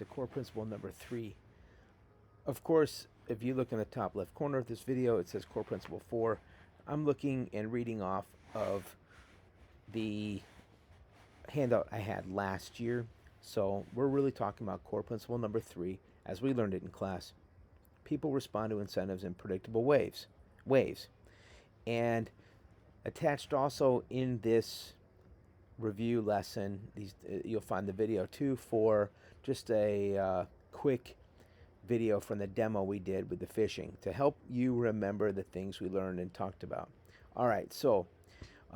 The core principle number 3. Of course, if you look in the top left corner of this video, it says core principle 4. I'm looking and reading off of the handout I had last year. So we're really talking about core principle number 3 as we learned it in class. People respond to incentives in predictable waves. And attached also in this review lesson, you'll find the video too for just a quick video from the demo we did with the fishing to help you remember the things we learned and talked about. All right, so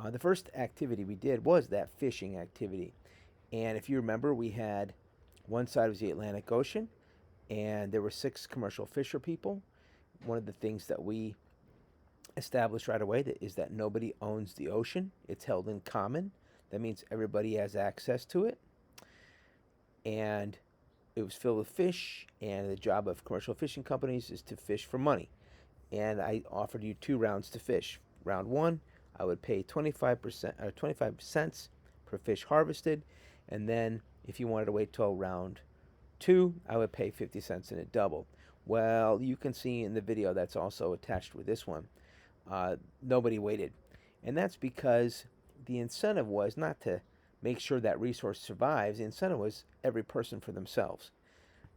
the first activity we did was that fishing activity. And if you remember, we had one side was the Atlantic Ocean, and there were 6 commercial fisher people. One of the things that we established right away is that nobody owns the ocean. It's held in common. That means everybody has access to it. And it was filled with fish, and the job of commercial fishing companies is to fish for money. And I offered you 2 rounds to fish. Round 1, I would pay 25% or 25 cents per fish harvested, and then if you wanted to wait till round 2, I would pay 50 cents and it doubled. Well, you can see in the video that's also attached with this one. Nobody waited. And that's because the incentive was not to make sure that resource survives. The incentive was every person for themselves.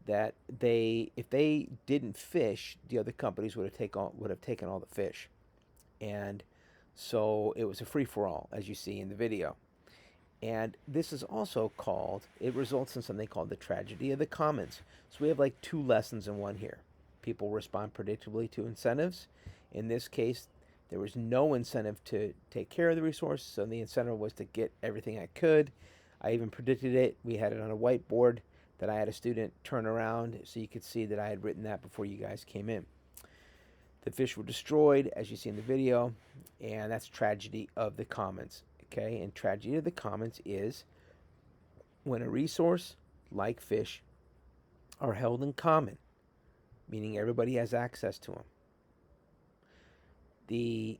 That if they didn't fish, the other companies would have taken all the fish. And so it was a free-for-all, as you see in the video. And this is also it results in something called the tragedy of the commons. So we have like 2 lessons in one here. People respond predictably to incentives. In this case, there was no incentive to take care of the resource, so the incentive was to get everything I could. I even predicted it. We had it on a whiteboard that I had a student turn around so you could see that I had written that before you guys came in. The fish were destroyed, as you see in the video, and that's tragedy of the commons. Okay, and tragedy of the commons is when a resource like fish are held in common, meaning everybody has access to them. The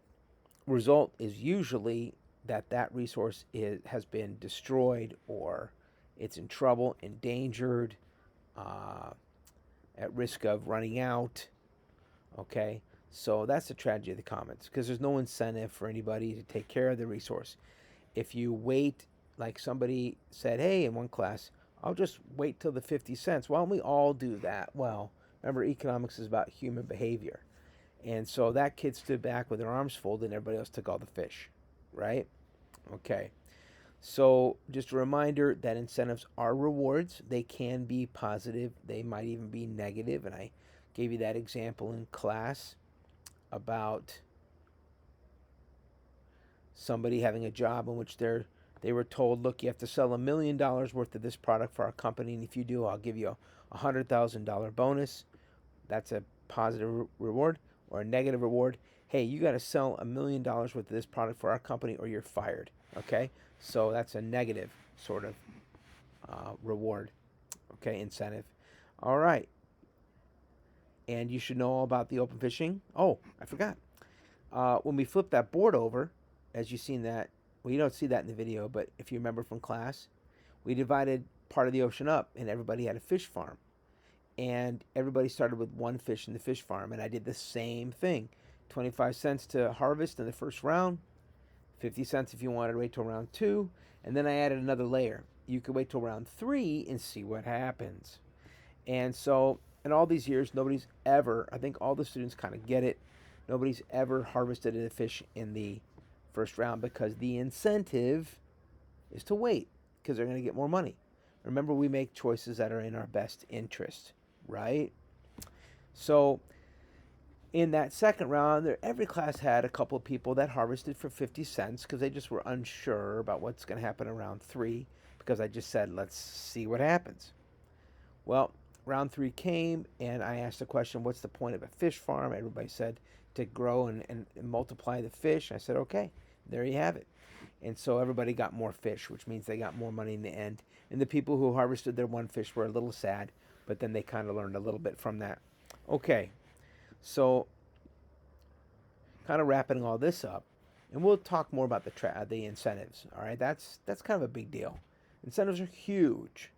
result is usually that resource has been destroyed, or it's in trouble, endangered, at risk of running out. Okay, so that's the tragedy of the commons, because there's no incentive for anybody to take care of the resource. If you wait, like somebody said, hey, in one class, I'll just wait till the 50 cents. Why don't we all do that? Well, remember, economics is about human behavior. And so that kid stood back with their arms folded and everybody else took all the fish, right? Okay. So just a reminder that incentives are rewards. They can be positive. They might even be negative. And I gave you that example in class about somebody having a job in which they were told, look, you have to sell $1 million worth of this product for our company, and if you do, I'll give you a $100,000 bonus. That's a positive reward. Or a negative reward. Hey, you got to sell $1 million worth of this product for our company, or you're fired. Okay, so that's a negative sort of reward. Okay, incentive. All right, and you should know all about the open fishing. Oh, I forgot. When we flip that board over, as you seen that, well, you don't see that in the video, but if you remember from class, we divided part of the ocean up, and everybody had a fish farm. And everybody started with 1 fish in the fish farm, and I did the same thing. 25 cents to harvest in the first round, 50 cents if you wanted to wait till round 2, and then I added another layer. You could wait till round 3 and see what happens. And so in all these years, nobody's ever, I think all the students kind of get it, nobody's ever harvested a fish in the first round, because the incentive is to wait, because they're going to get more money. Remember, we make choices that are in our best interest, right? So in that second round, every class had a couple of people that harvested for 50 cents because they just were unsure about what's going to happen in round 3, because I just said, let's see what happens. Well, round 3 came, and I asked the question, what's the point of a fish farm? Everybody said to grow and multiply the fish. I said, okay, there you have it. And so everybody got more fish, which means they got more money in the end. And the people who harvested their 1 fish were a little sad, but then they kind of learned a little bit from that. Okay, so kind of wrapping all this up, and we'll talk more about the incentives. All right, that's kind of a big deal. Incentives are huge.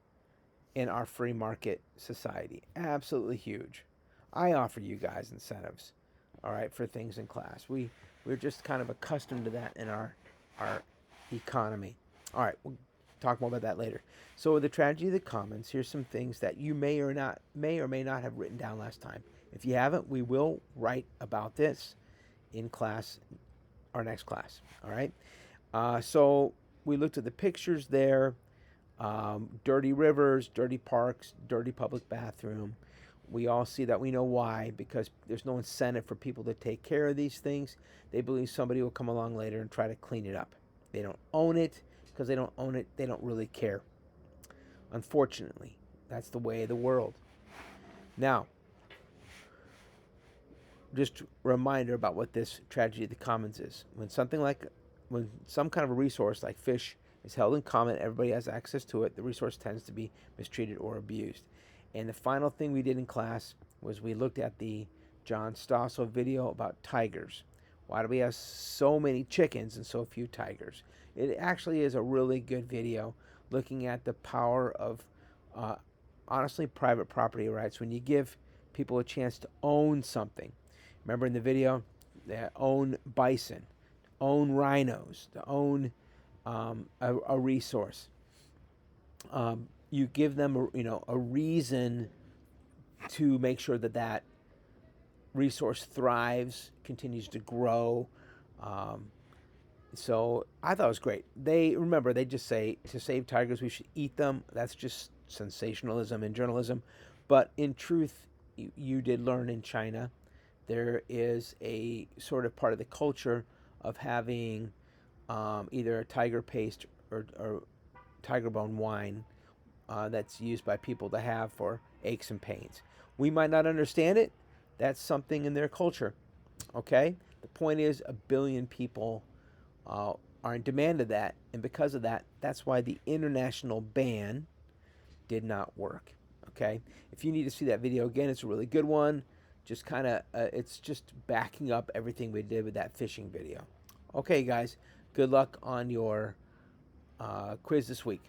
in our free market society. Absolutely huge. I offer you guys incentives, all right, for things in class. We're just kind of accustomed to that in our economy. All right, we'll talk more about that later. So with the tragedy of the commons, here's some things that you may or may not have written down last time. If you haven't, we will write about this in class, our next class. All right. So we looked at the pictures there. Dirty rivers, dirty parks, dirty public bathroom. We all see that. We know why, because there's no incentive for people to take care of these things. They believe somebody will come along later and try to clean it up. They don't own it. Because they don't own it, they don't really care. Unfortunately, that's the way of the world. Now, just a reminder about what this tragedy of the commons is. When some kind of a resource like fish is held in common, everybody has access to it, the resource tends to be mistreated or abused. And the final thing we did in class was we looked at the John Stossel video about tigers. Why do we have so many chickens and so few tigers? It actually is a really good video looking at the power of, honestly, private property rights. When you give people a chance to own something. Remember in the video, they own bison, own rhinos, to own a resource. You give them a reason to make sure that that resource thrives, continues to grow. So I thought it was great. They just say to save tigers we should eat them. That's just sensationalism in journalism. But in truth, you did learn in China there is a sort of part of the culture of having either a tiger paste or tiger bone wine that's used by people to have for aches and pains. We might not understand it. That's something in their culture. Okay? The point is, 1 billion people are in demand of that. And because of that, that's why the international ban did not work. Okay? If you need to see that video again, it's a really good one. Just kind of, it's just backing up everything we did with that fishing video. Okay, guys. Good luck on your quiz this week.